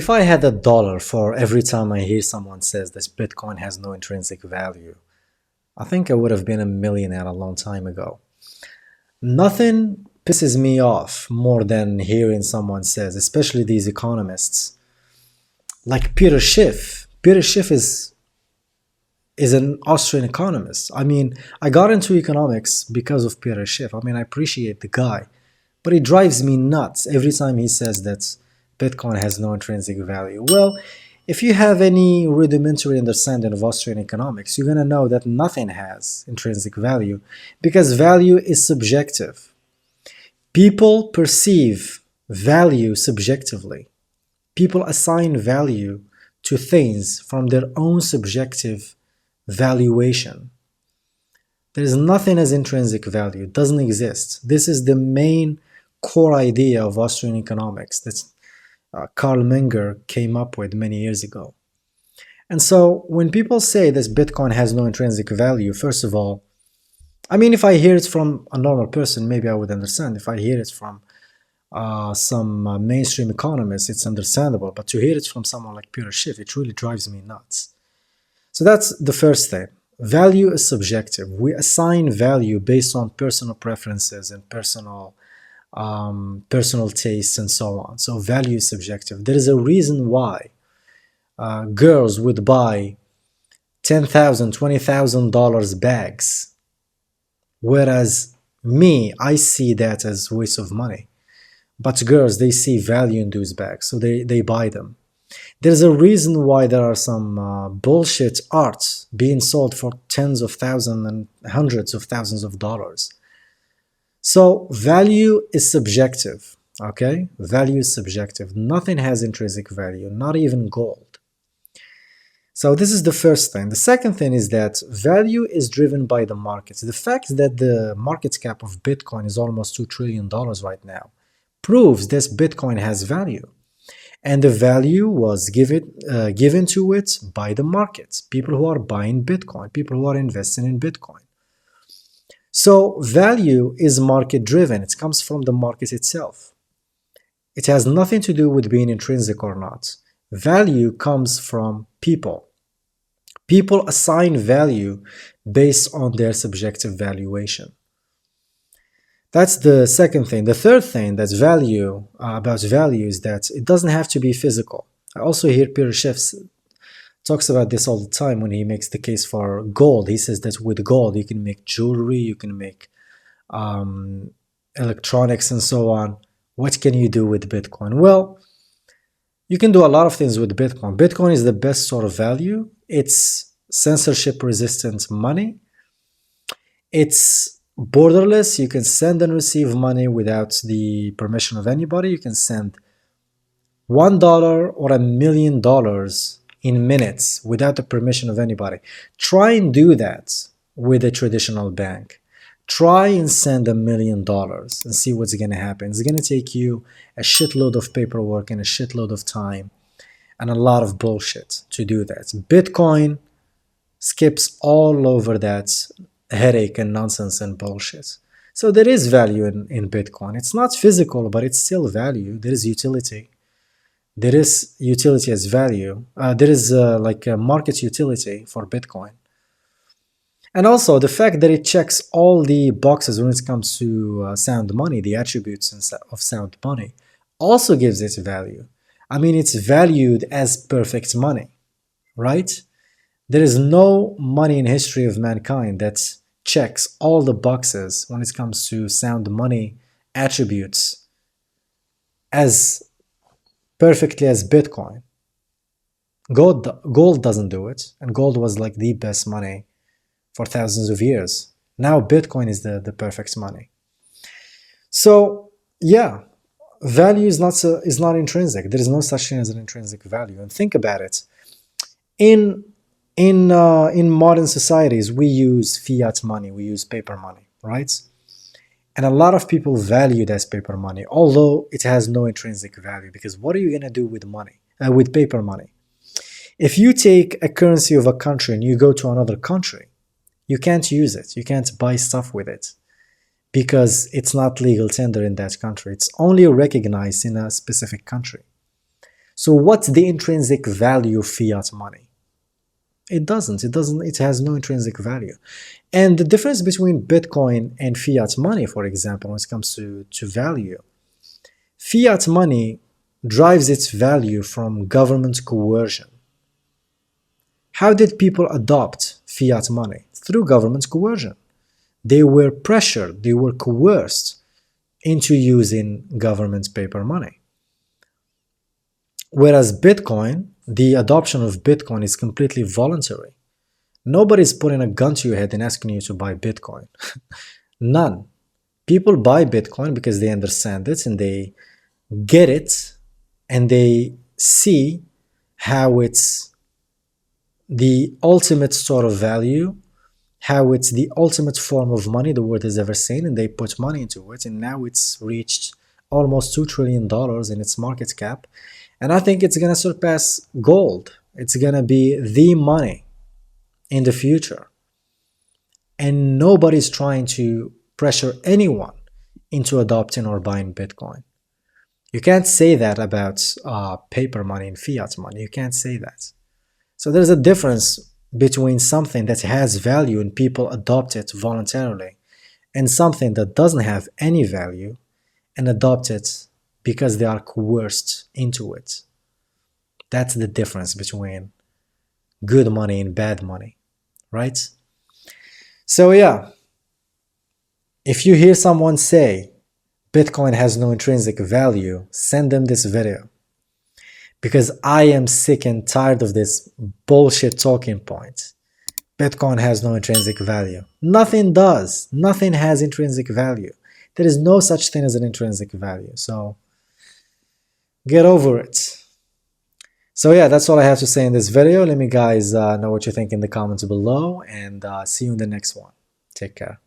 If I had $1 for every time I hear someone says that Bitcoin has no intrinsic value, I think I would have been a millionaire a long time ago. Nothing pisses me off more than hearing someone says, especially these economists, like Peter Schiff. Peter Schiff is an Austrian economist. I mean, I got into economics because of Peter Schiff. I mean, I appreciate the guy, but it drives me nuts every time he says that Bitcoin has no intrinsic value. Well, if you have any rudimentary understanding of Austrian economics, you're going to know that nothing has intrinsic value because value is subjective. People perceive value subjectively. People assign value to things from their own subjective valuation. There is nothing as intrinsic value. It doesn't exist. This is the main core idea of Austrian economics that Karl Menger came up with many years ago. And so when people say this Bitcoin has no intrinsic value, first of all, I mean, if I hear it from a normal person, maybe I would understand. If I hear it from some mainstream economists, it's understandable. But to hear it from someone like Peter Schiff, it really drives me nuts. So that's the first thing. Value is subjective. We assign value based on personal preferences and personal tastes and so on. So value is subjective. There is a reason why girls would buy $10,000, $20,000 bags, whereas me, I see that as waste of money. But girls, they see value in those bags, so they buy them. There's a reason why there are some bullshit arts being sold for tens of thousands and hundreds of thousands of dollars. So value is subjective, okay? Value is subjective. Nothing has intrinsic value, not even gold. So this is the first thing. The second thing is that value is driven by the markets. The fact that the market cap of Bitcoin is almost $2 trillion right now proves that Bitcoin has value. And the value was given to it by the markets, people who are buying Bitcoin, people who are investing in Bitcoin. So value is market driven. It comes from the market itself. It has nothing to do with being intrinsic or not. Value comes from people. People assign value based on their subjective valuation. That's the second thing. The third thing that's about value is that it doesn't have to be physical. I also hear Peter Schiff talks about this all the time when he makes the case for gold. He says that with gold you can make jewelry, you can make electronics and so on. What can you do with Bitcoin? Well, you can do a lot of things with Bitcoin. Bitcoin is the best sort of value. It's censorship resistant money. It's borderless. You can send and receive money without the permission of anybody. You can send $1 or $1 million in minutes without the permission of anybody. Try and do that with a traditional bank. Try and send $1 million and see what's going to happen. It's going to take you a shitload of paperwork and a shitload of time and a lot of bullshit to do that. Bitcoin skips all over that headache and nonsense and bullshit. So there is value in Bitcoin. It's not physical, but it's still value. There is utility. There is utility as value. There is like a market utility for Bitcoin. And also the fact that it checks all the boxes when it comes to sound money, the attributes of sound money, also gives it value. I mean, it's valued as perfect money, right? There is no money in history of mankind that checks all the boxes when it comes to sound money attributes as perfectly as Bitcoin. Gold doesn't do it, and gold was like the best money for thousands of years. Now Bitcoin is the perfect money. So yeah, value is not intrinsic. There is no such thing as an intrinsic value. And think about it. In modern societies, we use fiat money, we use paper money, right? And a lot of people value it as paper money, although it has no intrinsic value. Because what are you gonna do with money, with paper money? If you take a currency of a country and you go to another country, you can't use it. You can't buy stuff with it because it's not legal tender in that country. It's only recognized in a specific country. So what's the intrinsic value of fiat money? It doesn't. It has no intrinsic value. And the difference between Bitcoin and fiat money, for example, when it comes to value, fiat money drives its value from government coercion. How did people adopt fiat money? Through government coercion. They were pressured, they were coerced into using government paper money. Whereas Bitcoin, the adoption of Bitcoin is completely voluntary. Nobody's putting a gun to your head and asking you to buy Bitcoin. None. People buy Bitcoin because they understand it and they get it and they see how it's the ultimate sort of value, how it's the ultimate form of money the world has ever seen, and they put money into it, and now it's reached almost $2 trillion in its market cap. And I think it's going to surpass gold. It's going to be the money in the future. And nobody's trying to pressure anyone into adopting or buying Bitcoin. You can't say that about paper money and fiat money. You can't say that. So there's a difference between something that has value and people adopt it voluntarily and something that doesn't have any value and adopt it because they are coerced into it. That's the difference between good money and bad money, right? So yeah, if you hear someone say Bitcoin has no intrinsic value, send them this video. Because I am sick and tired of this bullshit talking point. Bitcoin has no intrinsic value. Nothing does. Nothing has intrinsic value. There is no such thing as an intrinsic value. So get over it. So yeah, that's all I have to say in this video. Let me guys know what you think in the comments below, and see you in the next one. Take care.